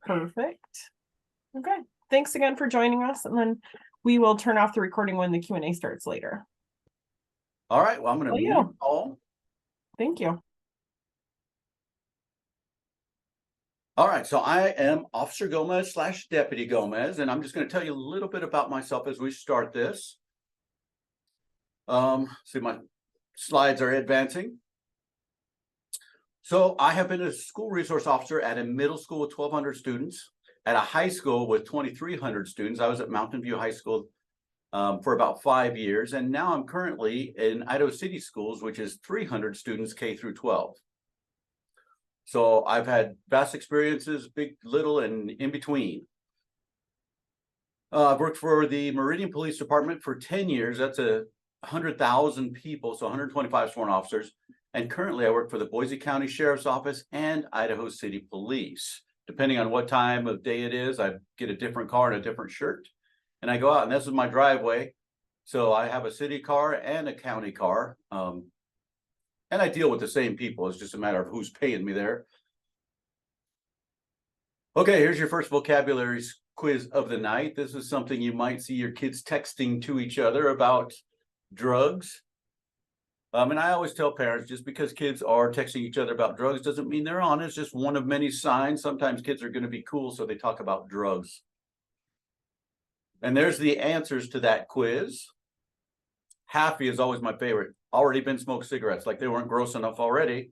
Perfect. Okay. Thanks again for joining us. And then we will turn off the recording when the Q&A starts later. All right. Well, I'm going to mute all. Thank you. All right. So I am Officer Gomez / Deputy Gomez, and I'm just going to tell you a little bit about myself as we start this. See, my slides are advancing. So I have been a school resource officer at a middle school with 1,200 students, at a high school with 2,300 students. I was at Mountain View High School for about 5 years, and now I'm currently in Idaho City Schools, which is 300 students K through 12. So I've had vast experiences, big, little, and in between. I've worked for the Meridian Police Department for 10 years. That's 100,000 people, so 125 sworn officers. And currently I work for the Boise County Sheriff's Office and Idaho City Police. Depending on what time of day it is, I get a different car and a different shirt. And I go out, and this is my driveway. So I have a city car and a county car. And I deal with the same people. It's just a matter of who's paying me there. Okay, here's your first vocabulary quiz of the night. This is something you might see your kids texting to each other about drugs. And I always tell parents, just because kids are texting each other about drugs doesn't mean they're on. It's just one of many signs. Sometimes kids are going to be cool, so they talk about drugs. And there's the answers to that quiz. Happy is always my favorite. Already been smoked cigarettes, like they weren't gross enough already.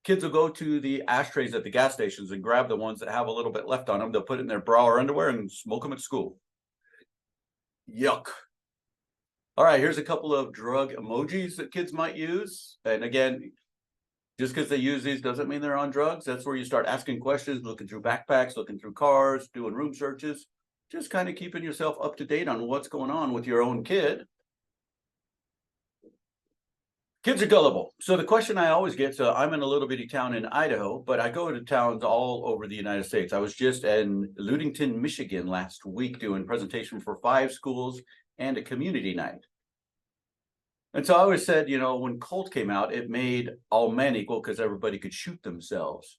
Kids will go to the ashtrays at the gas stations and grab the ones that have a little bit left on them. They'll put it in their bra or underwear and smoke them at school. Yuck. All right, here's a couple of drug emojis that kids might use. And again, just because they use these doesn't mean they're on drugs. That's where you start asking questions, looking through backpacks, looking through cars, doing room searches, just kind of keeping yourself up to date on what's going on with your own kid. Kids are gullible. So the question I always get, so I'm in a little bitty town in Idaho, but I go to towns all over the United States. I was just in Ludington, Michigan last week doing a presentation for 5 schools and a community night. And so I always said, you know, when Colt came out, it made all men equal because everybody could shoot themselves.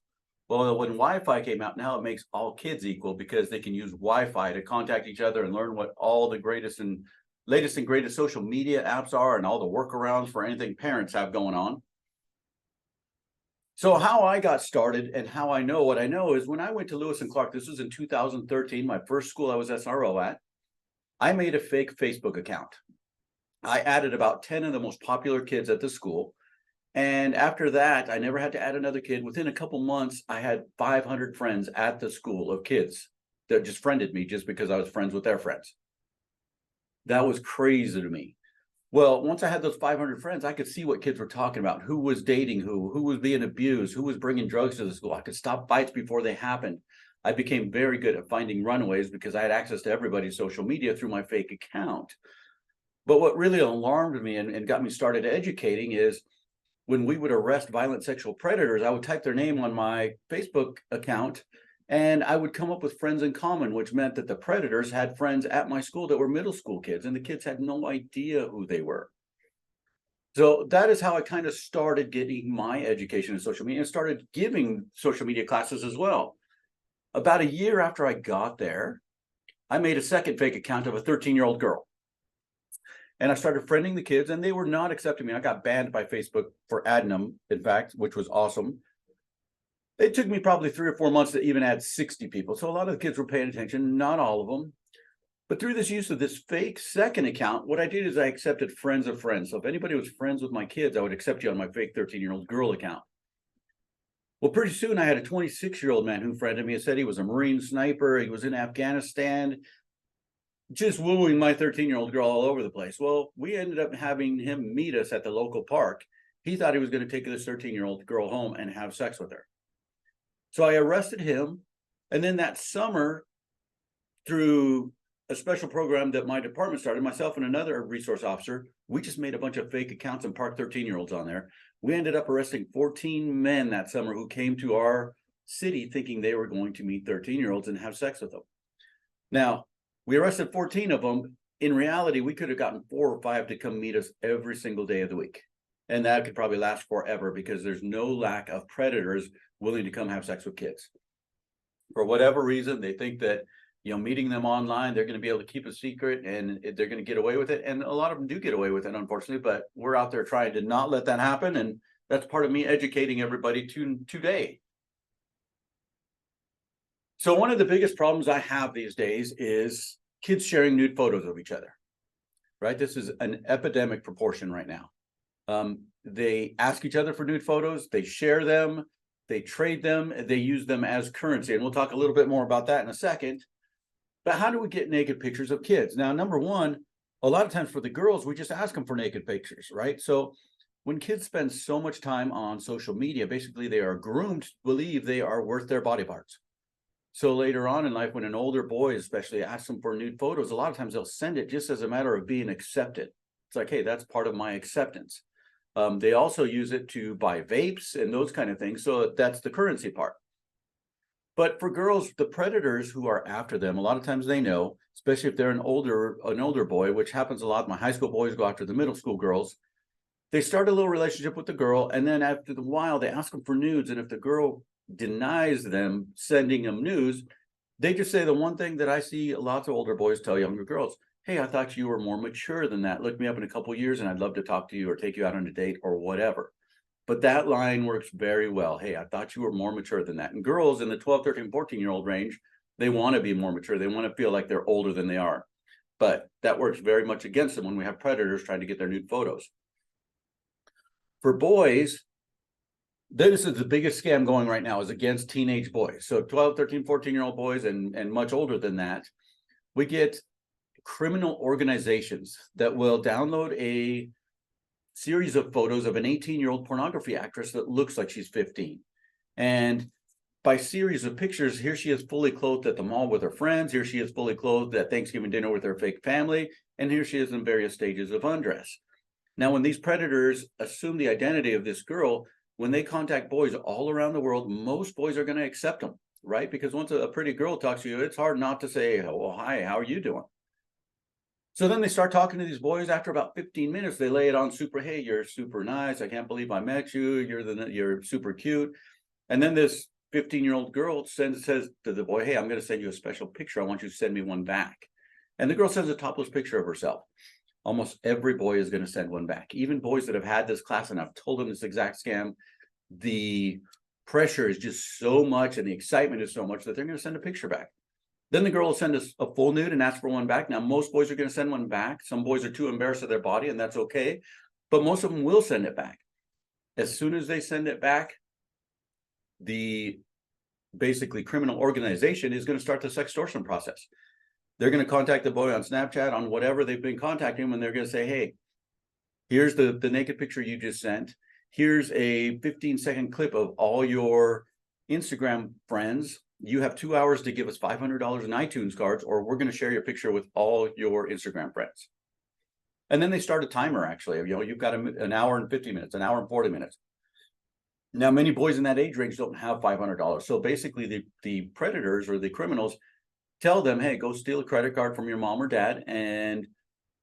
Well, when Wi-Fi came out, now it makes all kids equal because they can use Wi-Fi to contact each other and learn what all the latest and greatest social media apps are and all the workarounds for anything parents have going on. So how I got started and how I know what I know is when I went to Lewis and Clark, this was in 2013, my first school I was SRO at, I made a fake Facebook account. I added about 10 of the most popular kids at the school. And after that, I never had to add another kid. Within a couple months, I had 500 friends at the school of kids that just friended me just because I was friends with their friends. That was crazy to me. Well, once I had those 500 friends, I could see what kids were talking about, who was dating who was being abused, who was bringing drugs to the school. I could stop fights before they happened. I became very good at finding runaways because I had access to everybody's social media through my fake account. But what really alarmed me and got me started educating is when we would arrest violent sexual predators, I would type their name on my Facebook account and I would come up with friends in common, which meant that the predators had friends at my school that were middle school kids, and the kids had no idea who they were. So that is how I kind of started getting my education in social media and started giving social media classes as well. About a year after I got there, I made a second fake account of a 13-year-old girl. And I started friending the kids, and they were not accepting me. I got banned by Facebook for adding them, in fact, which was awesome. It took me probably 3 or 4 months to even add 60 people. So a lot of the kids were paying attention, not all of them. But through this use of this fake second account, what I did is I accepted friends of friends. So if anybody was friends with my kids, I would accept you on my fake 13-year-old girl account. Well, pretty soon I had a 26-year-old man who friended me and said he was a Marine sniper. He was in Afghanistan, just wooing my 13-year-old girl all over the place. Well, we ended up having him meet us at the local park. He thought he was going to take this 13-year-old girl home and have sex with her. So I arrested him. And then that summer, through a special program that my department started, myself and another resource officer, we just made a bunch of fake accounts and parked 13-year-olds on there. We ended up arresting 14 men that summer who came to our city thinking they were going to meet 13-year-olds and have sex with them. Now, we arrested 14 of them. In reality, we could have gotten 4 or 5 to come meet us every single day of the week. And that could probably last forever because there's no lack of predators willing to come have sex with kids. For whatever reason, they think that, meeting them online, they're going to be able to keep a secret and they're going to get away with it. And a lot of them do get away with it, unfortunately, but we're out there trying to not let that happen. And that's part of me educating everybody today. So one of the biggest problems I have these days is kids sharing nude photos of each other, right? This is an epidemic proportion right now. They ask each other for nude photos, they share them, they trade them, they use them as currency. And we'll talk a little bit more about that in a second. But how do we get naked pictures of kids? Now, number one, a lot of times for the girls, we just ask them for naked pictures, right? So when kids spend so much time on social media, basically they are groomed to believe they are worth their body parts. So later on in life, when an older boy especially asks them for nude photos, a lot of times they'll send it just as a matter of being accepted. It's like, hey, that's part of my acceptance. They also use it to buy vapes and those kind of things. So that's the currency part. But for girls, the predators who are after them, a lot of times they know, especially if they're an older boy, which happens a lot. My high school boys go after the middle school girls. They start a little relationship with the girl, and then after a while, they ask them for nudes. And if the girl denies them sending them nudes, they just say the one thing that I see lots of older boys tell younger girls: hey, I thought you were more mature than that. Look me up in a couple of years and I'd love to talk to you or take you out on a date or whatever. But that line works very well. Hey, I thought you were more mature than that. And girls in the 12, 13, 14-year-old range, they want to be more mature. They want to feel like they're older than they are. But that works very much against them when we have predators trying to get their nude photos. For boys, this is the biggest scam going right now, is against teenage boys. So 12, 13, 14-year-old boys and much older than that. We get criminal organizations that will download a series of photos of an 18-year-old pornography actress that looks like she's 15. And by series of pictures, here she is fully clothed at the mall with her friends. Here she is fully clothed at Thanksgiving dinner with her fake family. And here she is in various stages of undress. Now, when these predators assume the identity of this girl, when they contact boys all around the world, most boys are going to accept them, right? Because once a pretty girl talks to you, it's hard not to say, oh, hi, how are you doing? So then they start talking to these boys. After about 15 minutes, they lay it on super, hey, you're super nice. I can't believe I met you. You're super cute. And then this 15-year-old girl says to the boy, hey, I'm going to send you a special picture. I want you to send me one back. And the girl sends a topless picture of herself. Almost every boy is going to send one back. Even boys that have had this class and I've told them this exact scam, the pressure is just so much and the excitement is so much that they're going to send a picture back. Then the girl will send us a full nude and ask for one back. Now, most boys are going to send one back. Some boys are too embarrassed of their body, and that's okay. But most of them will send it back. As soon as they send it back, the basically criminal organization is going to start the sextortion process. They're going to contact the boy on Snapchat, on whatever they've been contacting him, and they're going to say, hey, here's the naked picture you just sent. Here's a 15-second clip of all your Instagram friends. You have 2 hours to give us $500 in iTunes cards, or we're going to share your picture with all your Instagram friends. And then they start a timer, actually. You've got an hour and 50 minutes, an hour and 40 minutes. Now, many boys in that age range don't have $500. So basically, the predators or the criminals tell them, hey, go steal a credit card from your mom or dad and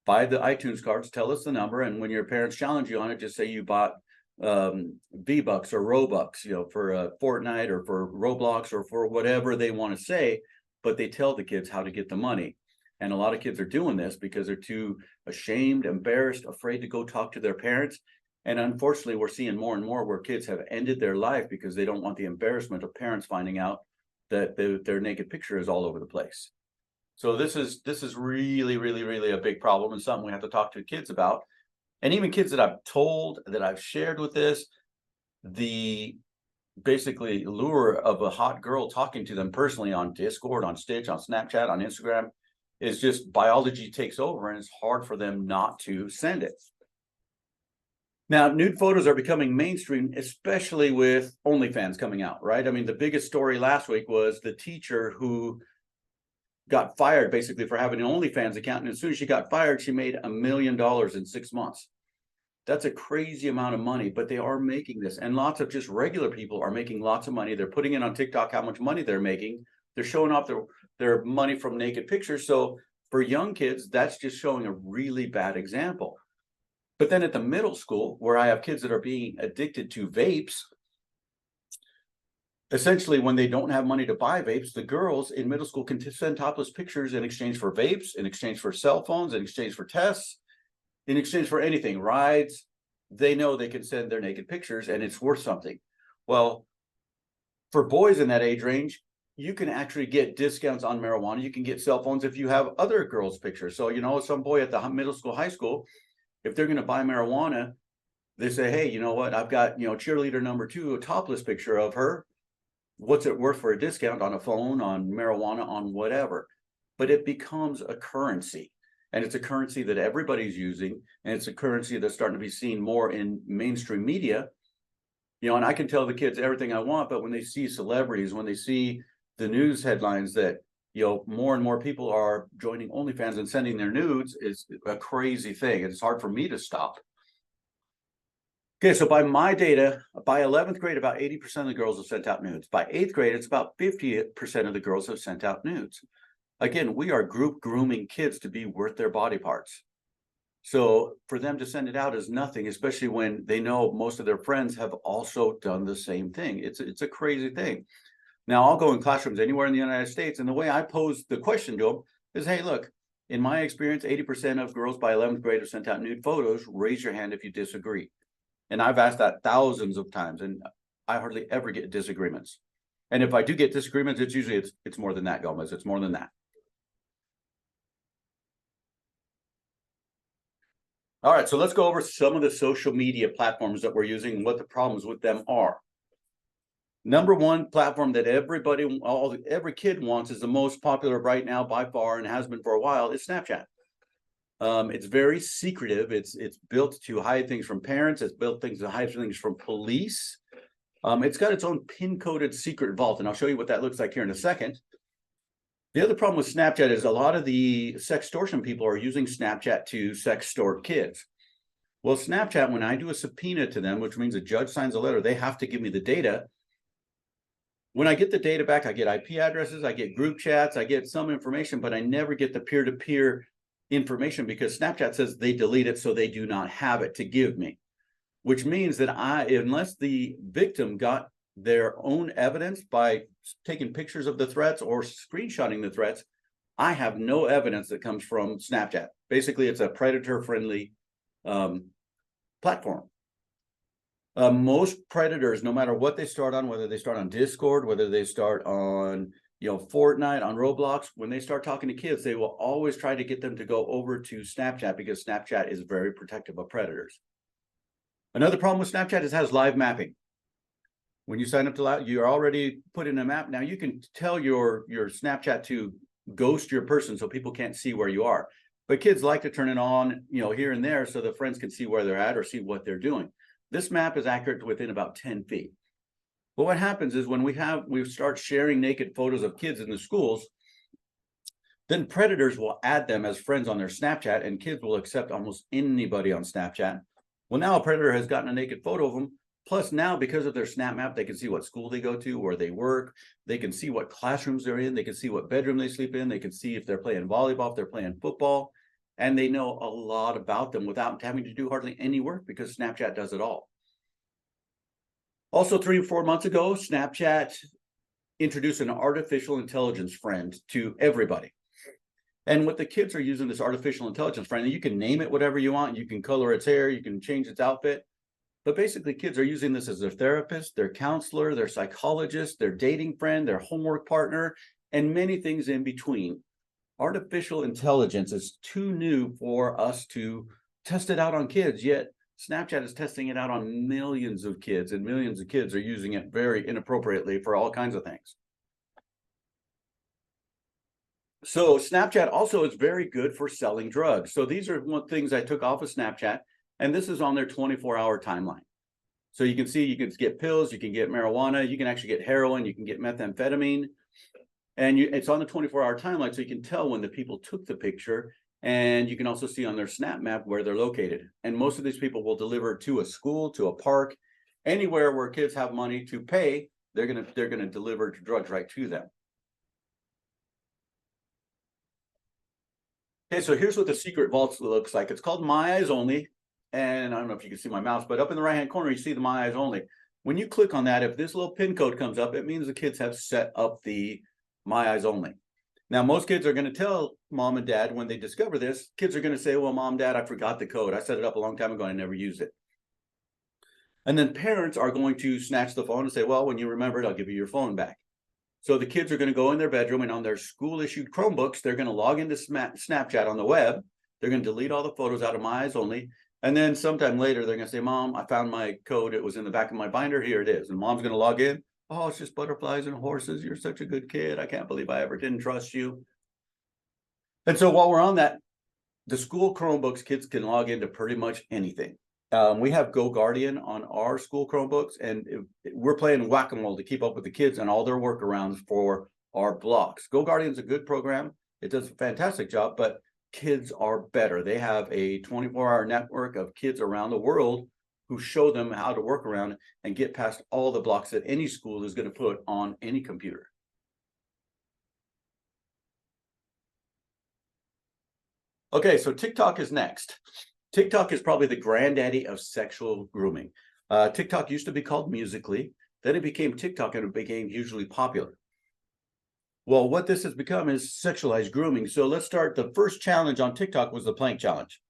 buy the iTunes cards, tell us the number. And when your parents challenge you on it, just say you bought V-Bucks or Robux, for Fortnite or for Roblox or for whatever they want to say, but they tell the kids how to get the money. And a lot of kids are doing this because they're too ashamed, embarrassed, afraid to go talk to their parents. And unfortunately, we're seeing more and more where kids have ended their life because they don't want the embarrassment of parents finding out that their naked picture is all over the place. So this is really, really, really a big problem and something we have to talk to kids about. And even kids that I've told, that I've shared with this, the basically lure of a hot girl talking to them personally on Discord, on Stitch, on Snapchat, on Instagram, is just biology takes over and it's hard for them not to send it. Now, nude photos are becoming mainstream, especially with OnlyFans coming out, right? I mean, the biggest story last week was the teacher who got fired basically for having an OnlyFans account. And as soon as she got fired, she made $1 million in 6 months. That's a crazy amount of money, but they are making this. And lots of just regular people are making lots of money. They're putting in on TikTok how much money they're making. They're showing off their money from naked pictures. So for young kids, that's just showing a really bad example. But then at the middle school, where I have kids that are being addicted to vapes, essentially, when they don't have money to buy vapes, the girls in middle school can send topless pictures in exchange for vapes, in exchange for cell phones, in exchange for tests, in exchange for anything, rides. They know they can send their naked pictures and it's worth something. Well, for boys in that age range, you can actually get discounts on marijuana. You can get cell phones if you have other girls' pictures. So, some boy at the middle school, high school, if they're going to buy marijuana, they say, hey, you know what? I've got, cheerleader number 2, a topless picture of her. What's it worth for a discount on a phone, on marijuana, on whatever? But it becomes a currency. And it's a currency that everybody's using. And it's a currency that's starting to be seen more in mainstream media. And I can tell the kids everything I want, but when they see celebrities, when they see the news headlines that, more and more people are joining OnlyFans and sending their nudes, is a crazy thing. It's hard for me to stop. Okay, so by my data, by 11th grade, about 80% of the girls have sent out nudes. By 8th grade, it's about 50% of the girls have sent out nudes. Again, we are group grooming kids to be worth their body parts. So for them to send it out is nothing, especially when they know most of their friends have also done the same thing. It's a crazy thing. Now, I'll go in classrooms anywhere in the United States, and the way I pose the question to them is, hey, look, in my experience, 80% of girls by 11th grade have sent out nude photos. Raise your hand if you disagree. And I've asked that thousands of times, and I hardly ever get disagreements. And if I do get disagreements, it's usually it's more than that, Gomez. It's more than that. All right, so let's go over some of the social media platforms that we're using and what the problems with them are. Number one platform that every kid wants, is the most popular right now by far and has been for a while, is Snapchat. It's very secretive. It's built to hide things from parents. It's built to hide things from police. It's got its own pin-coded secret vault, and I'll show you what that looks like here in a second. The other problem with Snapchat is a lot of the sextortion people are using Snapchat to sextort kids. Well, Snapchat, when I do a subpoena to them, which means a judge signs a letter, they have to give me the data. When I get the data back, I get IP addresses, I get group chats, I get some information, but I never get the peer-to-peer information because Snapchat says they delete it, so they do not have it to give me, which means that unless the victim got their own evidence by taking pictures of the threats or screenshotting the threats, I have no evidence that comes from Snapchat. Basically, it's a predator-friendly platform. Most predators, no matter what they start on, whether they start on Discord, whether they start on Fortnite, on Roblox, when they start talking to kids, they will always try to get them to go over to Snapchat because Snapchat is very protective of predators. Another problem with Snapchat is it has live mapping. When you sign up to live, you're already put in a map. Now you can tell your Snapchat to ghost your person so people can't see where you are. But kids like to turn it on, here and there so the friends can see where they're at or see what they're doing. This map is accurate to within about 10 feet. But what happens is when we start sharing naked photos of kids in the schools, then predators will add them as friends on their Snapchat, and kids will accept almost anybody on Snapchat. Well, now a predator has gotten a naked photo of them. Plus now, because of their Snap Map, they can see what school they go to, where they work. They can see what classrooms they're in. They can see what bedroom they sleep in. They can see if they're playing volleyball, if they're playing football. And they know a lot about them without having to do hardly any work because Snapchat does it all. Also, 3 or 4 months ago, Snapchat introduced an artificial intelligence friend to everybody. And what the kids are using this artificial intelligence friend, you can name it whatever you want. You can color its hair. You can change its outfit. But basically, kids are using this as their therapist, their counselor, their psychologist, their dating friend, their homework partner, and many things in between. Artificial intelligence is too new for us to test it out on kids, yet Snapchat is testing it out on millions of kids, and millions of kids are using it very inappropriately for all kinds of things. So Snapchat also is very good for selling drugs. So these are one things I took off of Snapchat, and this is on their 24-hour timeline. So you can see you can get pills, you can get marijuana, you can actually get heroin, you can get methamphetamine, and it's on the 24-hour timeline, so you can tell when the people took the picture, and you can also see on their Snap Map where they're located. And most of these people will deliver to a school, to a park, anywhere where kids have money to pay, they're gonna deliver drugs right to them. Okay, so here's what the secret vault looks like. It's called My Eyes Only. And I don't know if you can see my mouse, but up in the right-hand corner, you see the My Eyes Only. When you click on that, if this little pin code comes up, it means the kids have set up the My Eyes Only. Now, most kids are going to tell mom and dad when they discover this. Kids are going to say, well, mom, dad, I forgot the code. I set it up a long time ago and I never used it. And then parents are going to snatch the phone and say, well, when you remember it, I'll give you your phone back. So the kids are going to go in their bedroom, and on their school-issued Chromebooks, they're going to log into Snapchat on the web. They're going to delete all the photos out of My Eyes Only. And then sometime later, they're going to say, Mom, I found my code. It was in the back of my binder. Here it is. And mom's going to log in. Oh, it's just butterflies and horses. You're such a good kid. I can't believe I ever didn't trust you. And so while we're on that, the school Chromebooks, kids can log into pretty much anything. We have Go Guardian on our school Chromebooks, and we're playing whack-a-mole to keep up with the kids and all their workarounds for our blocks. Go Guardian's a good program. It does a fantastic job, but kids are better. They have a 24-hour network of kids around the world who show them how to work around and get past all the blocks that any school is going to put on any computer. Okay, so TikTok is next. TikTok is probably the granddaddy of sexual grooming. TikTok used to be called Musical.ly. Then it became TikTok and it became hugely popular. Well, what this has become is sexualized grooming. So let's start. The first challenge on TikTok was the plank challenge.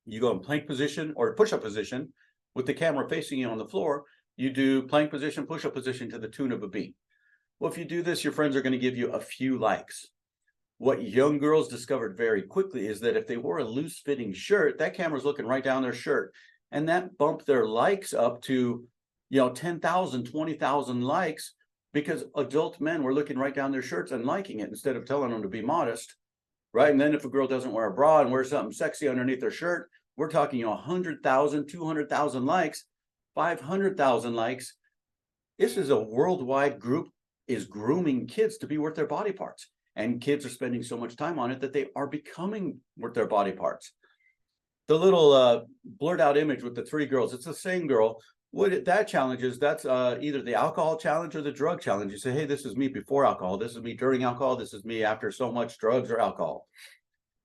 You go in plank position or push-up position with the camera facing you on the floor. You do plank position, push-up position to the tune of a beat. Well, if you do this, your friends are going to give you a few likes. What young girls discovered very quickly is that if they wore a loose-fitting shirt, that camera's looking right down their shirt. And that bumped their likes up to, 10,000, 20,000 likes, because adult men were looking right down their shirts and liking it instead of telling them to be modest, right? And then if a girl doesn't wear a bra and wears something sexy underneath their shirt, we're talking, 100,000, 200,000 likes, 500,000 likes. This is a worldwide group is grooming kids to be worth their body parts. And kids are spending so much time on it that they are becoming worth their body parts. The little blurred out image with the three girls, it's the same girl. What that challenge is, that's either the alcohol challenge or the drug challenge. You say, hey, this is me before alcohol. This is me during alcohol. This is me after so much drugs or alcohol.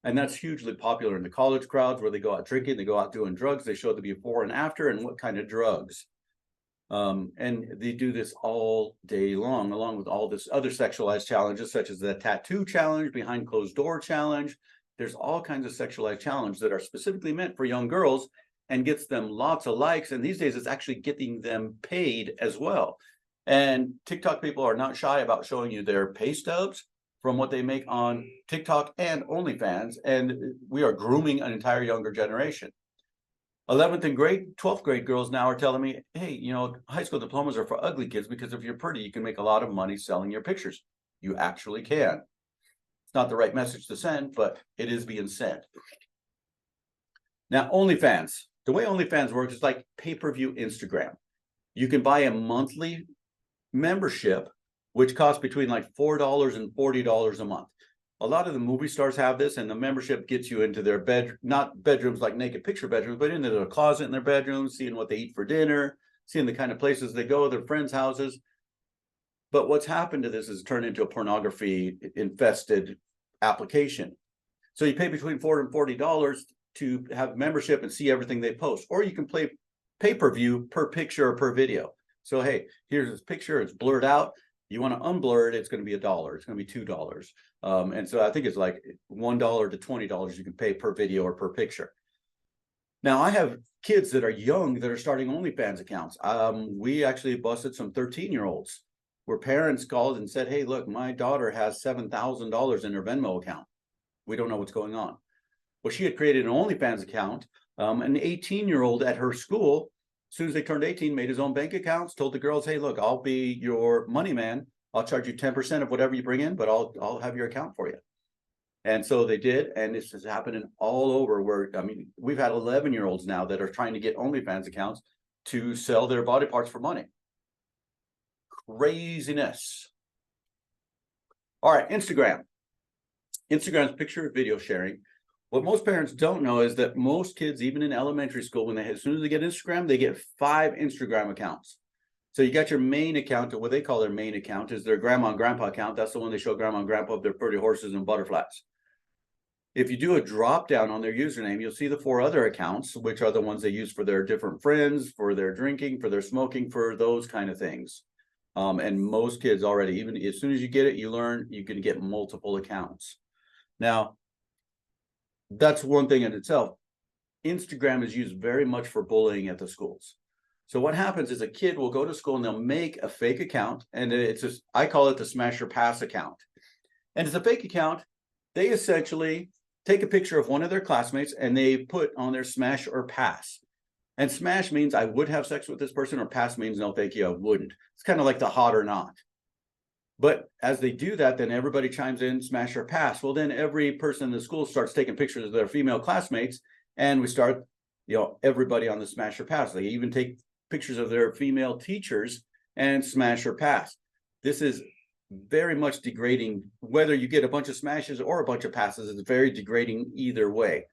And that's hugely popular in the college crowds where they go out drinking, they go out doing drugs. They show the before and after and what kind of drugs. And they do this all day long, along with all this other sexualized challenges, such as the tattoo challenge, behind closed door challenge. There's all kinds of sexualized challenges that are specifically meant for young girls and gets them lots of likes. And these days it's actually getting them paid as well. And TikTok people are not shy about showing you their pay stubs from what they make on TikTok and OnlyFans. And we are grooming an entire younger generation. 11th and 12th grade girls now are telling me, hey, high school diplomas are for ugly kids because if you're pretty, you can make a lot of money selling your pictures. You actually can. It's not the right message to send, but it is being sent. Now, OnlyFans. The way OnlyFans works is like pay-per-view Instagram. You can buy a monthly membership, which costs between like $4 and $40 a month. A lot of the movie stars have this, and the membership gets you into their not bedrooms like naked picture bedrooms, but into their closet in their bedroom, seeing what they eat for dinner, seeing the kind of places they go, their friends' houses. But what's happened to this is turned into a pornography infested application. So you pay between $4 and $40 to have membership and see everything they post, or you can play pay-per-view per picture or per video. So, hey, here's this picture, it's blurred out. You want to unblur it, it's going to be $1. It's going to be $2. And so I think it's like $1 to $20 you can pay per video or per picture. Now, I have kids that are young that are starting OnlyFans accounts. We actually busted some 13-year-olds where parents called and said, hey, look, my daughter has $7,000 in her Venmo account. We don't know what's going on. Well, she had created an OnlyFans account. An 18-year-old at her school, as soon as they turned 18, made his own bank accounts, told the girls, hey, look, I'll be your money man. I'll charge you 10% of whatever you bring in, but I'll have your account for you. And so they did. And this is happening all over where, we've had 11-year-olds now that are trying to get OnlyFans accounts to sell their body parts for money. Craziness. All right, Instagram. Instagram's picture video sharing. What most parents don't know is that most kids, even in elementary school, as soon as they get Instagram, they get 5 Instagram accounts. So you got your main account, or what they call their main account is their grandma and grandpa account. That's the one they show grandma and grandpa of their pretty horses and butterflies. If you do a drop down on their username, you'll see the 4 other accounts, which are the ones they use for their different friends, for their drinking, for their smoking, for those kind of things. And most kids already, even as soon as you get it, you learn you can get multiple accounts. Now, that's one thing in itself. Instagram is used very much for bullying at the schools. So what happens is a kid will go to school and they'll make a fake account, and it's just, I call it the smash or pass account. And it's a fake account. They essentially take a picture of one of their classmates and they put on their smash or pass. And smash means I would have sex with this person, or pass means no, thank you, I wouldn't. It's kind of like the hot or not. But as they do that, then everybody chimes in, smash or pass. Well, then every person in the school starts taking pictures of their female classmates, and we start, everybody on the smash or pass. They even take pictures of their female teachers and smash or pass. This is very much degrading. Whether you get a bunch of smashes or a bunch of passes, it's very degrading either way.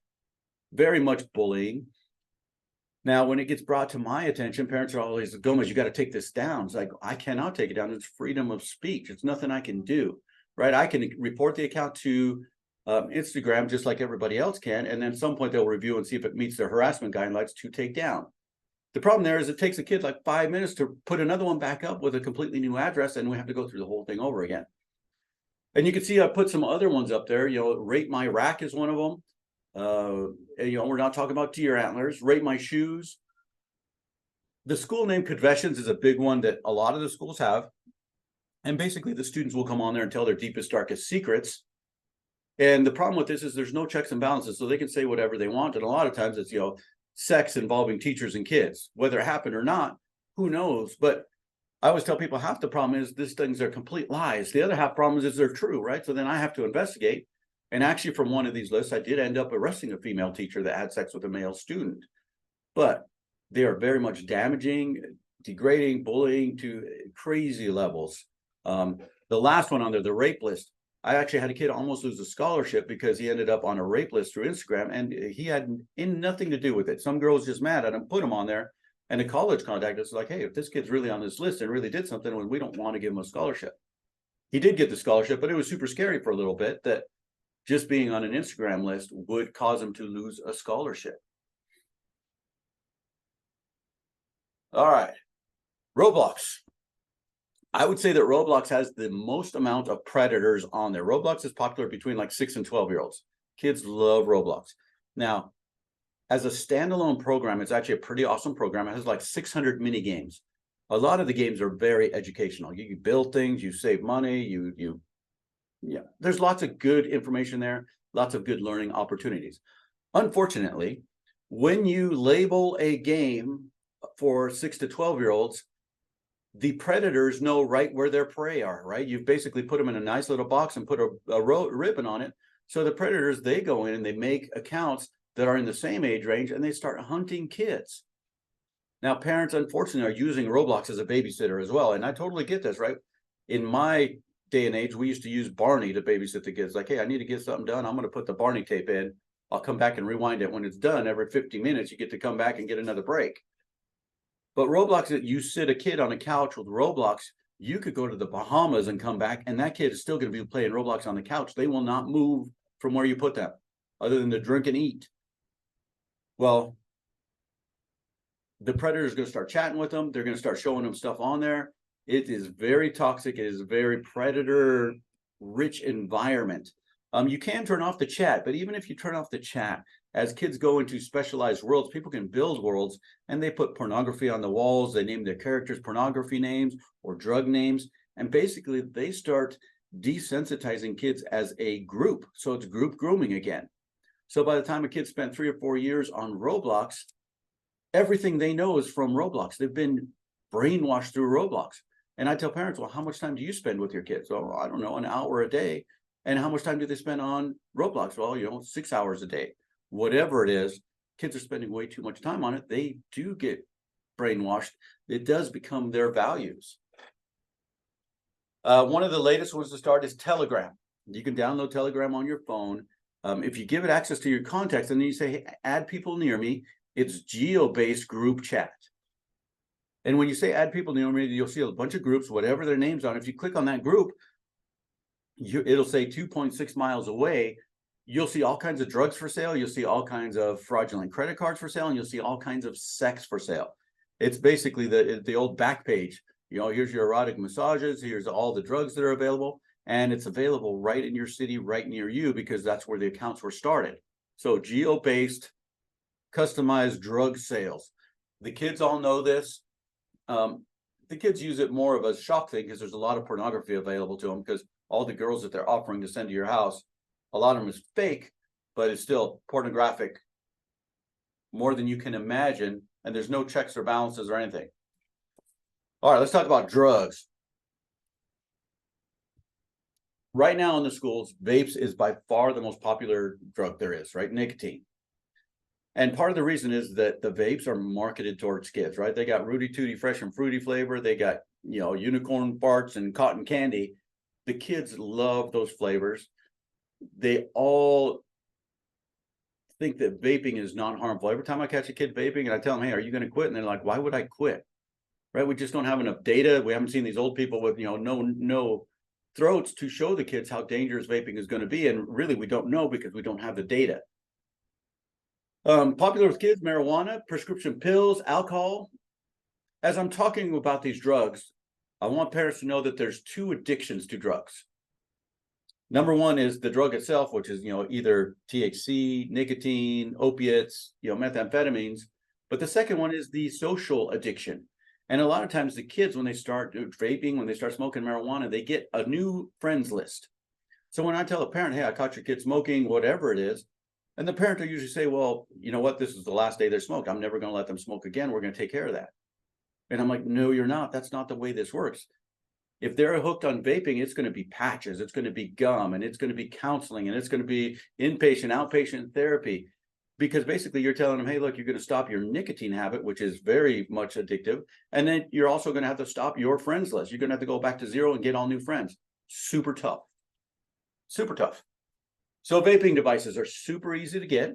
Very much bullying. Now, when it gets brought to my attention, parents are always, Gomez, you got to take this down. It's like, I cannot take it down. It's freedom of speech. It's nothing I can do, right? I can report the account to Instagram just like everybody else can. And then at some point they'll review and see if it meets their harassment guidelines to take down. The problem there is it takes a kid like 5 minutes to put another one back up with a completely new address, and we have to go through the whole thing over again. And you can see I put some other ones up there. Rate My Rack is one of them. We're not talking about deer antlers. Rate My Shoes. The school name Confessions is a big one that a lot of the schools have. And basically the students will come on there and tell their deepest, darkest secrets. And the problem with this is there's no checks and balances, so they can say whatever they want. And a lot of times it's, sex involving teachers and kids. Whether it happened or not, who knows? But I always tell people half the problem is these things are complete lies. The other half problem is they're true, right? So then I have to investigate. And actually from one of these lists, I did end up arresting a female teacher that had sex with a male student. But they are very much damaging, degrading, bullying to crazy levels. The last one on there, the rape list. I actually had a kid almost lose a scholarship because he ended up on a rape list through Instagram, and he had nothing to do with it. Some girls just mad at him, put him on there, and the college contacted us like, hey, if this kid's really on this list and really did something, we don't want to give him a scholarship. He did get the scholarship, but it was super scary for a little bit that just being on an Instagram list would cause him to lose a scholarship. All right, Roblox. I would say that Roblox has the most amount of predators on there. Roblox is popular between like 6 and 12-year-olds. Kids love Roblox. Now, as a standalone program, it's actually a pretty awesome program. It has like 600 mini games. A lot of the games are very educational. You build things, you save money, there's lots of good information there, lots of good learning opportunities. Unfortunately, when you label a game for 6 to 12-year-olds, the predators know right where their prey are, right? You've basically put them in a nice little box and put a ribbon on it. So the predators, they go in and they make accounts that are in the same age range, and they start hunting kids. Now, parents, unfortunately, are using Roblox as a babysitter as well. And I totally get this, right? In my day and age, we used to use Barney to babysit the kids. Like, hey, I need to get something done. I'm going to put the Barney tape in. I'll come back and rewind it when it's done. Every 50 minutes, you get to come back and get another break. But Roblox, you sit a kid on a couch with Roblox, you could go to the Bahamas and come back, and that kid is still going to be playing Roblox on the couch. They will not move from where you put them, other than to drink and eat. Well, the predator is going to start chatting with them. They're going to start showing them stuff on there. It is very toxic. It is a very predator-rich environment. You can turn off the chat, but even if you turn off the chat, as kids go into specialized worlds, people can build worlds, and they put pornography on the walls. They name their characters pornography names or drug names. And basically, they start desensitizing kids as a group. So it's group grooming again. So by the time a kid spent 3 or 4 years on Roblox, everything they know is from Roblox. They've been brainwashed through Roblox. And I tell parents, well, how much time do you spend with your kids? Oh, I don't know, an hour a day. And how much time do they spend on Roblox? Well, 6 hours a day. Whatever it is, kids are spending way too much time on it. They do get brainwashed. It does become their values. One of the latest ones to start is Telegram. You can download Telegram on your phone. If you give it access to your contacts and then you say, hey, add people near me, it's geo-based group chat. And when you say add people near me, you'll see a bunch of groups, whatever their names are. If you click on that group, it'll say 2.6 miles away. you'll see all kinds of drugs for sale. You'll see all kinds of fraudulent credit cards for sale, and you'll see all kinds of sex for sale. It's basically the old back page. You know, here's your erotic massages. Here's all the drugs that are available, and it's available right in your city, right near you, because that's where the accounts were started. So geo-based, customized drug sales. The kids all know this. The kids use it more of a shock thing because there's a lot of pornography available to them, because all the girls that they're offering to send to your house, a lot of them is fake, but it's still pornographic more than you can imagine. And there's no checks or balances or anything. All right, let's talk about drugs. Right now in the schools, vapes is by far the most popular drug there is, right? Nicotine. And part of the reason is that the vapes are marketed towards kids, right? They got Rooty Tooty fresh and fruity flavor. They got, you know, unicorn farts and cotton candy. The kids love those flavors. They all think that vaping is non-harmful. Every time I catch a kid vaping and I tell them, hey, are you going to quit? And they're like, why would I quit? Right? We just don't have enough data. We haven't seen these old people with, you know, no throats to show the kids how dangerous vaping is going to be. And really, we don't know because we don't have the data. Popular with kids, marijuana, prescription pills, alcohol. As I'm talking about these drugs, I want parents to know that there's two addictions to drugs. Number one is the drug itself, which is, you know, either THC, nicotine, opiates, you know, methamphetamines. But the second one is the social addiction. And a lot of times the kids, when they start vaping, when they start smoking marijuana, they get a new friends list. So when I tell a parent, hey, I caught your kid smoking, whatever it is, and the parent will usually say, well, you know what, this is the last day they smoked. I'm never going to let them smoke again. We're going to take care of that. And I'm like, no, you're not. That's not the way this works. If they're hooked on vaping, it's going to be patches, it's going to be gum, and it's going to be counseling, and it's going to be inpatient, outpatient therapy. Because basically you're telling them, hey, look, you're going to stop your nicotine habit, which is very much addictive. And then you're also going to have to stop your friends list. You're going to have to go back to zero and get all new friends. Super tough. Super tough. So vaping devices are super easy to get.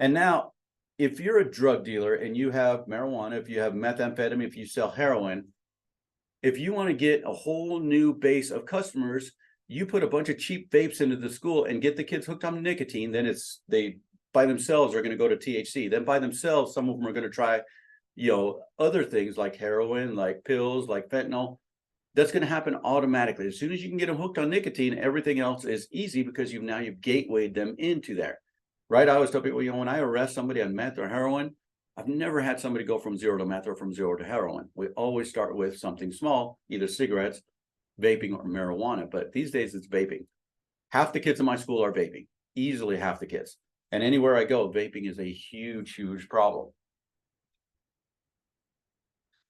And now, if you're a drug dealer and you have marijuana, if you have methamphetamine, if you sell heroin, if you want to get a whole new base of customers, you put a bunch of cheap vapes into the school and get the kids hooked on nicotine, then they by themselves are going to go to THC. Then by themselves, some of them are going to try, you know, other things like heroin, like pills, like fentanyl. That's going to happen automatically. As soon as you can get them hooked on nicotine, everything else is easy because you've gatewayed them into there, right? I always tell people, you know, when I arrest somebody on meth or heroin, I've never had somebody go from zero to meth or from zero to heroin. We always start with something small, either cigarettes, vaping, or marijuana. But these days it's vaping. Half the kids in my school are vaping, easily half the kids. And anywhere I go, vaping is a huge, huge problem.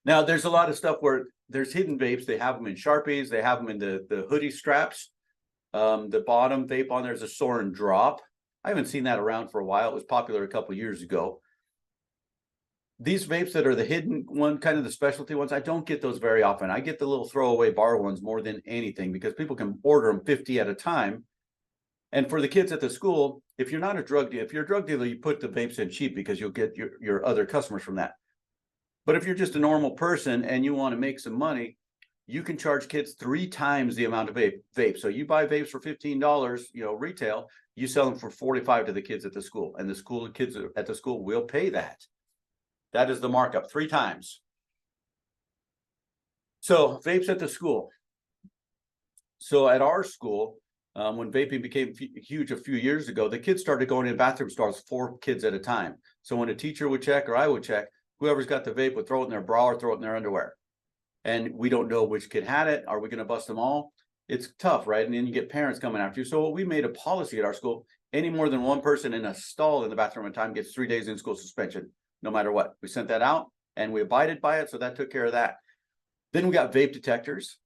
Now, there's a lot of stuff where there's hidden vapes. They have them in Sharpies. They have them in the hoodie straps. The bottom vape on there is a Soren drop. I haven't seen that around for a while. It was popular a couple of years ago. These vapes that are the hidden one, kind of the specialty ones, I don't get those very often. I get the little throwaway bar ones more than anything because people can order them 50 at a time. And for the kids at the school, if you're not a drug dealer, if you're a drug dealer, you put the vapes in cheap because you'll get your other customers from that. But if you're just a normal person and you want to make some money, you can charge kids 3 times the amount of vape. So you buy vapes for $15, you know, retail, you sell them for $45 to the kids at the school, and the kids at the school will pay that. That is the markup, 3 times. So vapes at the school. So at our school, when vaping became huge a few years ago, the kids started going in bathroom stalls 4 kids at a time. So when a teacher would check or I would check, whoever's got the vape would throw it in their bra or throw it in their underwear. And we don't know which kid had it. Are we going to bust them all? It's tough, right? And then you get parents coming after you. So we made a policy at our school, any more than one person in a stall in the bathroom at a time gets 3 days in school suspension, no matter what. We sent that out and we abided by it. So that took care of that. Then we got vape detectors.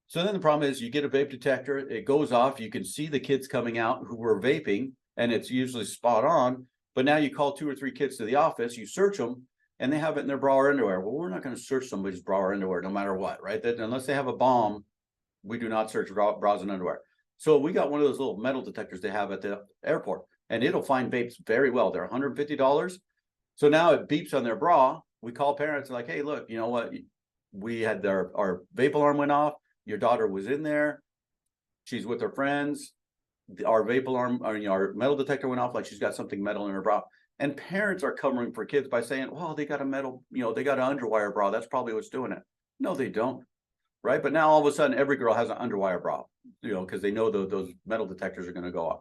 So then the problem is you get a vape detector, it goes off, you can see the kids coming out who were vaping, and it's usually spot on. But now you call 2 or 3 kids to the office, you search them, and they have it in their bra or underwear. Well, we're not going to search somebody's bra or underwear no matter what, right? That unless they have a bomb, we do not search bras and underwear. So we got one of those little metal detectors they have at the airport, and it'll find vapes very well. They're $150. So now it beeps on their bra. We call parents like, hey, look, you know what? We had our vape alarm went off. Your daughter was in there. She's with her friends. our vape alarm, or our metal detector went off, like she's got something metal in her bra. And parents are covering for kids by saying, well, they got a metal, they got an underwire bra. That's probably what's doing it. No, they don't. Right. But now all of a sudden, every girl has an underwire bra, because they know those metal detectors are going to go off.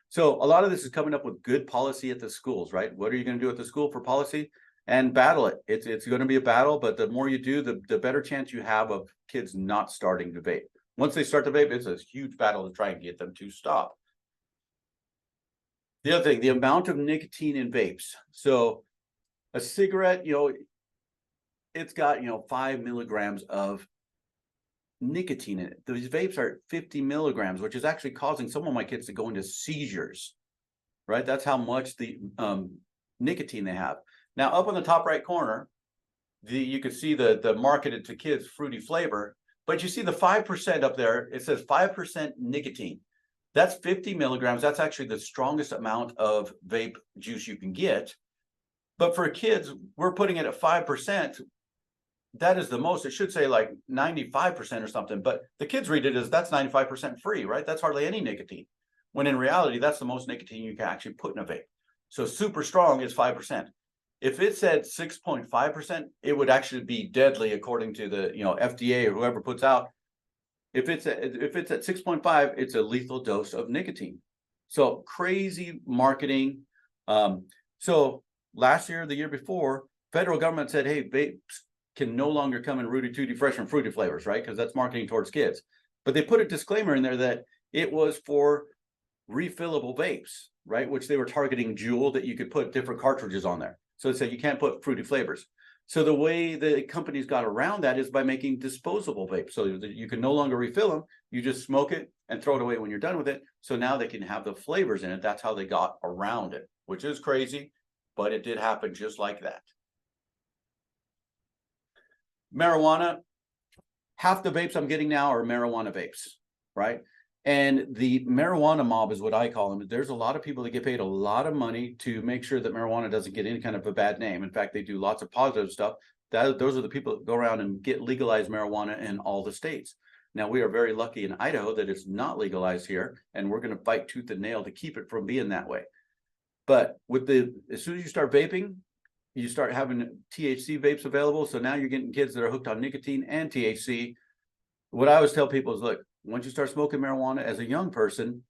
So a lot of this is coming up with good policy at the schools, right? What are you going to do at the school for policy? And battle it. It's going to be a battle, but the more you do, the better chance you have of kids not starting to vape. Once they start to vape, it's a huge battle to try and get them to stop. The other thing, the amount of nicotine in vapes. So a cigarette, it's got, 5 milligrams of nicotine in it. These vapes are 50 milligrams, which is actually causing some of my kids to go into seizures, right? That's how much the nicotine they have. Now, up on the top right corner, you can see the marketed to kids fruity flavor, but you see the 5% up there. It says 5% nicotine. That's 50 milligrams. That's actually the strongest amount of vape juice you can get. But for kids, we're putting it at 5%. That is the most. It should say like 95% or something, but the kids read it as that's 95% free, right? That's hardly any nicotine. When in reality, that's the most nicotine you can actually put in a vape. So super strong is 5%. If it said 6.5%, it would actually be deadly according to the FDA or whoever puts out. If it's at 6.5, it's a lethal dose of nicotine. So crazy marketing. So last year, the year before, federal government said, hey, vapes can no longer come in Rooty Tooty Fresh and Fruity flavors, right? Because that's marketing towards kids. But they put a disclaimer in there that it was for refillable vapes, right? Which they were targeting Juul, that you could put different cartridges on there. So they said you can't put fruity flavors. So the way the companies got around that is by making disposable vapes. So that you can no longer refill them. You just smoke it and throw it away when you're done with it. So now they can have the flavors in it. That's how they got around it, which is crazy, but it did happen just like that. Marijuana, half the vapes I'm getting now are marijuana vapes, right? And the marijuana mob is what I call them. There's a lot of people that get paid a lot of money to make sure that marijuana doesn't get any kind of a bad name. In fact, they do lots of positive stuff. Those are the people that go around and get legalized marijuana in all the states. Now, we are very lucky in Idaho that it's not legalized here, and we're going to fight tooth and nail to keep it from being that way. But as soon as you start vaping, you start having THC vapes available. So now you're getting kids that are hooked on nicotine and THC. What I always tell people is, look, once you start smoking marijuana as a young person,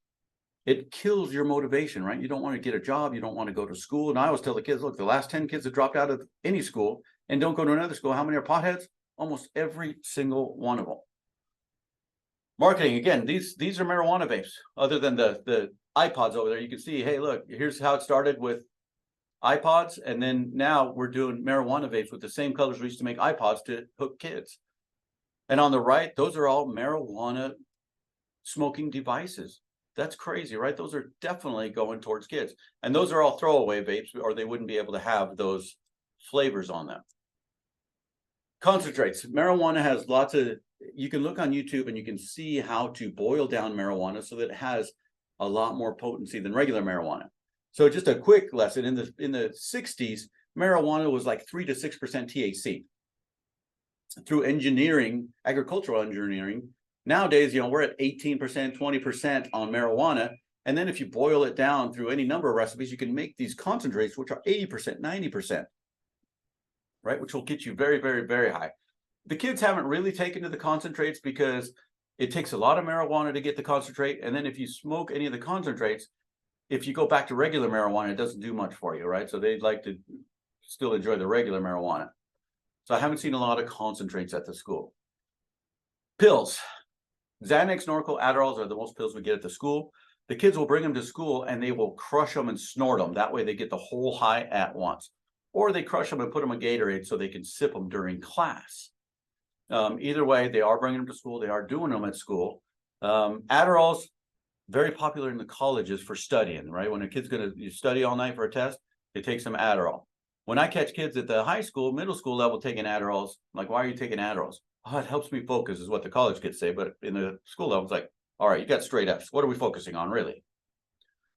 it kills your motivation, right? You don't want to get a job. You don't want to go to school. And I always tell the kids, look, the last 10 kids that dropped out of any school and don't go to another school, how many are potheads? Almost every single one of them. Marketing, again, these are marijuana vapes. Other than the iPods over there, you can see, hey, look, here's how it started with iPods. And then now we're doing marijuana vapes with the same colors we used to make iPods to hook kids. And on the right, those are all marijuana smoking devices. That's crazy, right? Those are definitely going towards kids. And those are all throwaway vapes, or they wouldn't be able to have those flavors on them. Concentrates. Marijuana has lots of, you can look on YouTube and you can see how to boil down marijuana so that it has a lot more potency than regular marijuana. So just a quick lesson, in the 60s, marijuana was like 3 to 6% THC. Through engineering, agricultural engineering, nowadays, we're at 18%, 20% on marijuana. And then if you boil it down through any number of recipes, you can make these concentrates, which are 80%, 90%, right? Which will get you very, very, very high. The kids haven't really taken to the concentrates because it takes a lot of marijuana to get the concentrate. And then if you smoke any of the concentrates, if you go back to regular marijuana, it doesn't do much for you, right? So they'd like to still enjoy the regular marijuana. So I haven't seen a lot of concentrates at the school. Pills. Xanax, Norco, Adderalls are the most pills we get at the school. The kids will bring them to school and they will crush them and snort them. That way they get the whole high at once. Or they crush them and put them in Gatorade so they can sip them during class. Either way, they are bringing them to school. They are doing them at school. Adderalls, very popular in the colleges for studying, right? When a kid's going to study all night for a test, they take some Adderall. When I catch kids at the high school, middle school level taking Adderalls, I'm like, why are you taking Adderalls? Oh, it helps me focus is what the college kids say. But in the school level, it's like, all right, you got straight Fs. What are we focusing on, really?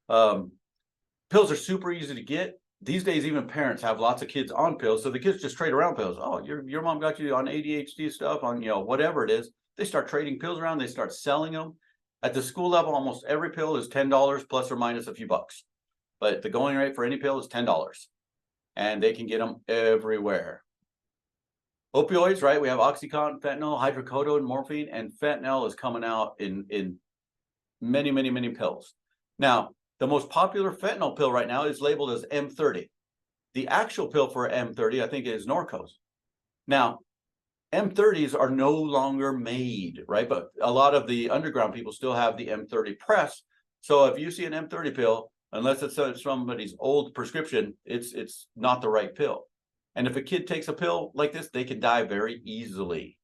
Pills are super easy to get. These days, even parents have lots of kids on pills. So the kids just trade around pills. Oh, your mom got you on ADHD stuff, on whatever it is. They start trading pills around. They start selling them. At the school level, almost every pill is $10 plus or minus a few bucks. But the going rate for any pill is $10. And they can get them everywhere. Opioids, right? We have Oxycontin, fentanyl, hydrocodone, morphine, and fentanyl is coming out in many, many, many pills. Now, the most popular fentanyl pill right now is labeled as M30. The actual pill for M30, I think, is Norcos. Now, M30s are no longer made, right? But a lot of the underground people still have the M30 press. So if you see an M30 pill, unless it's somebody's old prescription, it's not the right pill. And if a kid takes a pill like this, they can die very easily.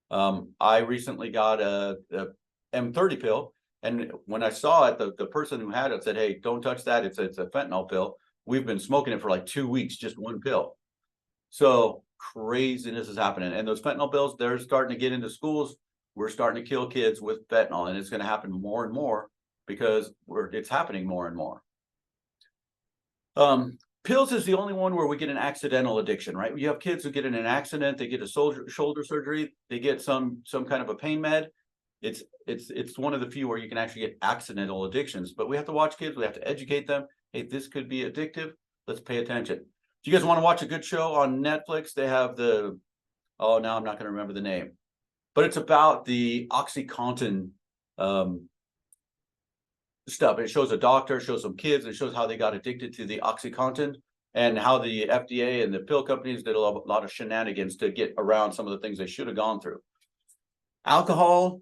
I recently got a M30 pill, and when I saw it, the person who had it said, "Hey, don't touch that. It's a fentanyl pill. We've been smoking it for like 2 weeks, just one pill." So craziness is happening, and those fentanyl pills, they're starting to get into schools. We're starting to kill kids with fentanyl, and it's going to happen more and more because it's happening more and more. Pills is the only one where we get an accidental addiction, right? You have kids who get in an accident, they get a shoulder surgery, they get some kind of a pain med. It's one of the few where you can actually get accidental addictions, but we have to watch kids. We have to educate them. Hey, this could be addictive. Let's pay attention. Do you guys want to watch a good show on Netflix? They have now I'm not going to remember the name, but it's about the OxyContin stuff. It shows a doctor, shows some kids, and shows how they got addicted to the OxyContin and how the FDA and the pill companies did a lot of shenanigans to get around some of the things they should have gone through. Alcohol,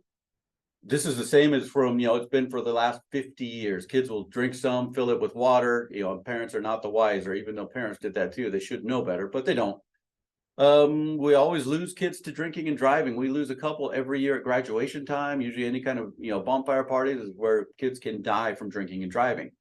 this is the same as from, it's been for the last 50 years. Kids will drink some, fill it with water. Parents are not the wiser, even though parents did that too. They should know better, but they don't. We always lose kids to drinking and driving. We lose a couple every year at graduation time. Usually any kind of, bonfire parties is where kids can die from drinking and driving.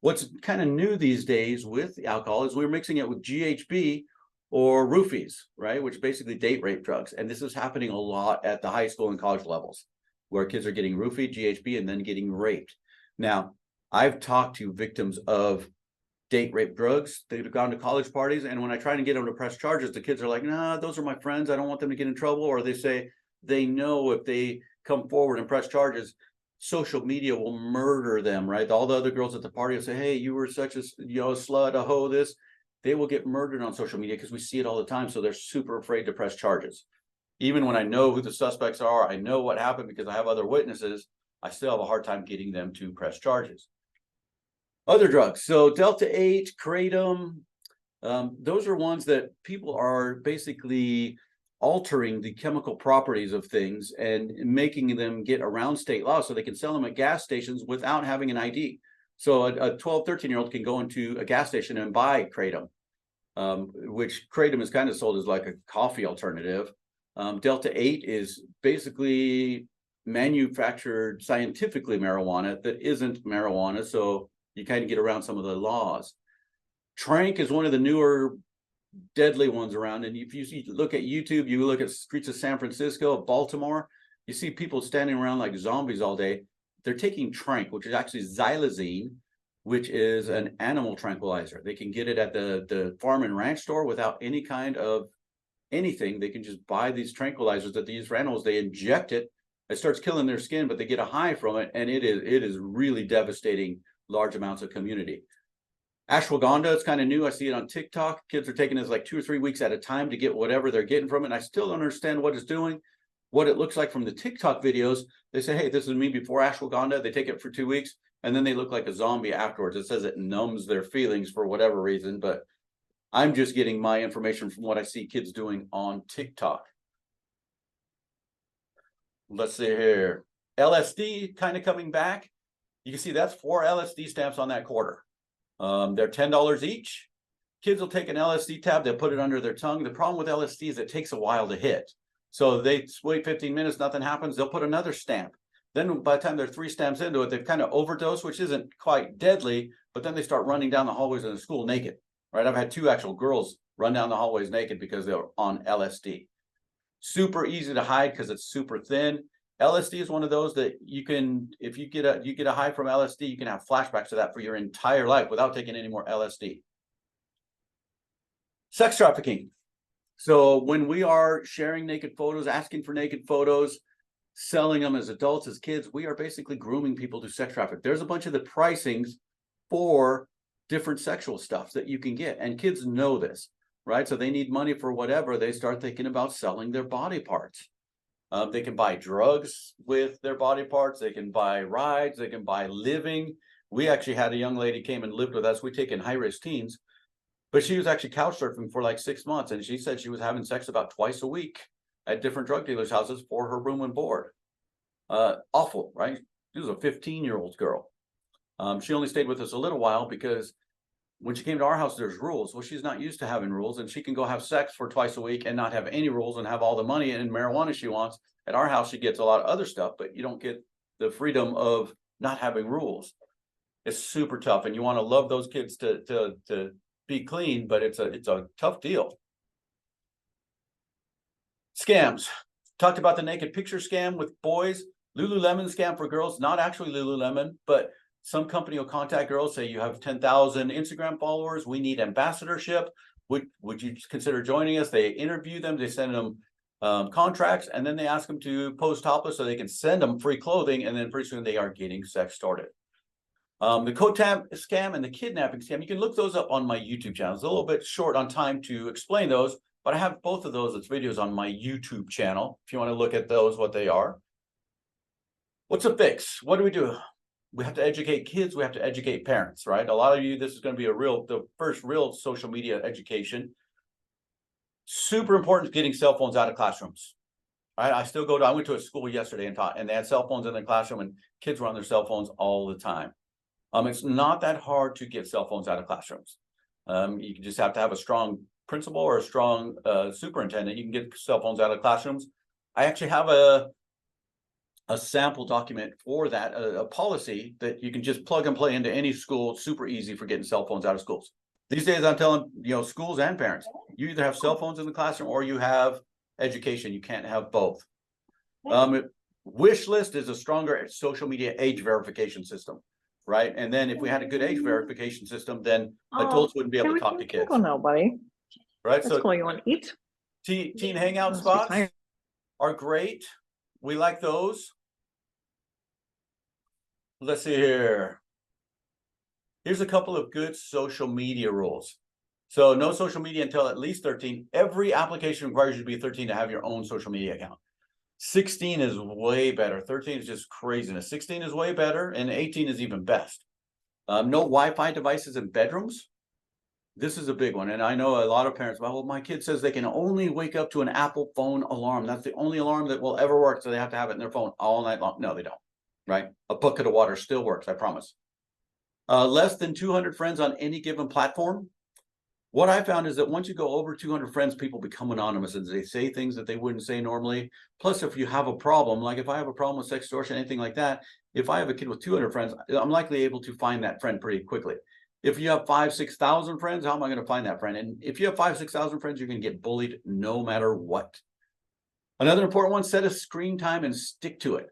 What's kind of new these days with alcohol is we're mixing it with GHB or roofies, right? Which basically date rape drugs. And this is happening a lot at the high school and college levels where kids are getting roofied, GHB, and then getting raped. Now, I've talked to victims of date rape drugs. They've gone to college parties, and when I try to get them to press charges, the kids are like, "Nah, those are my friends. I don't want them to get in trouble." Or they say they know if they come forward and press charges, social media will murder them, right? All the other girls at the party will say, "Hey, you were such a slut, a hoe, this." They will get murdered on social media because we see it all the time. So they're super afraid to press charges. Even when I know who the suspects are, I know what happened because I have other witnesses, I still have a hard time getting them to press charges. Other drugs, so Delta-8, Kratom, those are ones that people are basically altering the chemical properties of things and making them get around state law so they can sell them at gas stations without having an ID. So a 12, 13-year-old can go into a gas station and buy Kratom, which Kratom is kind of sold as like a coffee alternative. Delta-8 is basically manufactured scientifically marijuana that isn't marijuana, so you kind of get around some of the laws. Trank is one of the newer deadly ones around. And if you look at YouTube, you look at streets of San Francisco, Baltimore, you see people standing around like zombies all day. They're taking Trank, which is actually xylazine, which is an animal tranquilizer. They can get it at the farm and ranch store without any kind of anything. They can just buy these tranquilizers that they use for animals. They inject it. It starts killing their skin, but they get a high from it. And it is really devastating large amounts of community. Ashwagandha is kind of new. I see it on TikTok. Kids are taking this like 2 or 3 weeks at a time to get whatever they're getting from it. And I still don't understand what it's doing, what it looks like from the TikTok videos. They say, "Hey, this is me before ashwagandha." They take it for 2 weeks and then they look like a zombie afterwards. It says it numbs their feelings for whatever reason, but I'm just getting my information from what I see kids doing on TikTok. Let's see here. LSD kind of coming back. You can see that's 4 LSD stamps on that quarter. They're $10 each. Kids will take an LSD tab, they'll put it under their tongue. The problem with LSD is it takes a while to hit. So they wait 15 minutes, nothing happens, they'll put another stamp. Then by the time they're 3 stamps into it, they've kind of overdosed, which isn't quite deadly, but then they start running down the hallways in the school naked, right? I've had 2 actual girls run down the hallways naked because they were on LSD. Super easy to hide because it's super thin. LSD is one of those that you can, if you get a high from LSD, you can have flashbacks to that for your entire life without taking any more LSD. Sex trafficking. So when we are sharing naked photos, asking for naked photos, selling them as adults, as kids. We are basically grooming people to sex traffic. There's a bunch of the pricings for different sexual stuff that you can get, and kids know this, right? So they need money for whatever. They start thinking about selling their body parts. They can buy drugs with their body parts. They can buy rides. They can buy living. We actually had a young lady came and lived with us. We take in high-risk teens, but she was actually couch surfing for like 6 months, and she said she was having sex about twice a week at different drug dealers' houses for her room and board. Awful, right? She was a 15-year-old girl. She only stayed with us a little while because when she came to our house, there's rules. Well, she's not used to having rules, and she can go have sex for twice a week and not have any rules and have all the money and marijuana she wants. At our house, she gets a lot of other stuff, but you don't get the freedom of not having rules. It's super tough, and you want to love those kids to be clean, but it's a tough deal. Scams. Talked about the naked picture scam with boys. Lululemon scam for girls, not actually Lululemon, but some company will contact girls, say you have 10,000 Instagram followers, we need ambassadorship. Would you consider joining us? They interview them, they send them contracts, and then they ask them to pose topless so they can send them free clothing, and then pretty soon they are getting sex started. The code tab scam and the kidnapping scam, you can look those up on my YouTube channel. It's a little bit short on time to explain those, but I have both of those as videos on my YouTube channel. If you want to look at those, what they are. What's a fix? What do? We have to educate kids. We have to educate parents, right? A lot of you, this is going to be the first real social media education. Super important getting cell phones out of classrooms. Right? I went to a school yesterday and taught, and they had cell phones in their classroom, and kids were on their cell phones all the time. It's not that hard to get cell phones out of classrooms. You just have to have a strong principal or a strong superintendent. You can get cell phones out of classrooms. I actually have a sample document for that, a policy that you can just plug and play into any school. It's super easy for getting cell phones out of schools. These days, I'm telling schools and parents, you either have cell phones in the classroom or you have education. You can't have both. Wish list is a stronger social media age verification system, right? And then if we had a good age verification system, then adults wouldn't be able to talk to kids. Oh no, buddy. Right. That's cool. You want to eat? Teen hangout spots are great. We like those. Let's see here. Here's a couple of good social media rules. So no social media until at least 13. Every application requires you to be 13 to have your own social media account. 16 is way better. 13 is just craziness. 16 is way better, and 18 is even best. No Wi-Fi devices in bedrooms. This is a big one. And I know a lot of parents, well, my kid says they can only wake up to an Apple phone alarm. That's the only alarm that will ever work. So they have to have it in their phone all night long. No, they don't. Right? A bucket of water still works, I promise. Less than 200 friends on any given platform. What I found is that once you go over 200 friends, people become anonymous and they say things that they wouldn't say normally. Plus, if you have a problem, like if I have a problem with sextortion, anything like that, if I have a kid with 200 friends, I'm likely able to find that friend pretty quickly. If you have 5,000 to 6,000 friends, how am I going to find that friend? And if you have 5,000 to 6,000 friends, you're going to get bullied no matter what. Another important one, set a screen time and stick to it.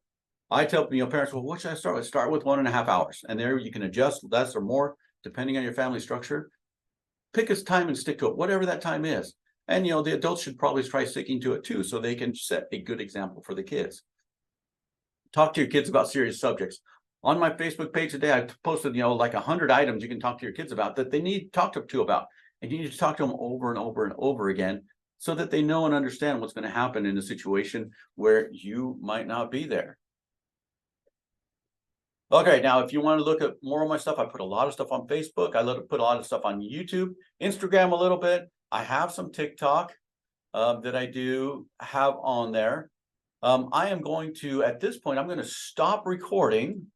I tell parents, well, what should I start with? Start with 1.5 hours. And there you can adjust less or more, depending on your family structure. Pick a time and stick to it, whatever that time is. And, the adults should probably try sticking to it too, so they can set a good example for the kids. Talk to your kids about serious subjects. On my Facebook page today, I posted, like 100 items you can talk to your kids about that they need to talk to about. And you need to talk to them over and over and over again so that they know and understand what's going to happen in a situation where you might not be there. Okay, now if you want to look at more of my stuff, I put a lot of stuff on Facebook. I put a lot of stuff on YouTube, Instagram a little bit. I have some TikTok that I do have on there. I am going to, at this point, I'm going to stop recording.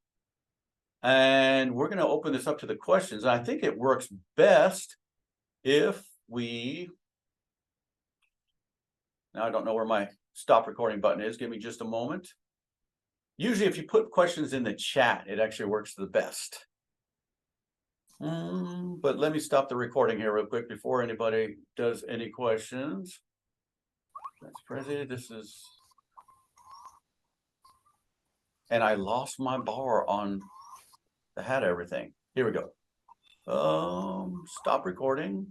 And we're going to open this up to the questions. And I think it works best if we... Now I don't know where my stop recording button is. Give me just a moment. Usually if you put questions in the chat, it actually works the best. But let me stop the recording here real quick before anybody does any questions. That's President. This is... And I lost my bar on the hat everything. Here we go. Stop recording.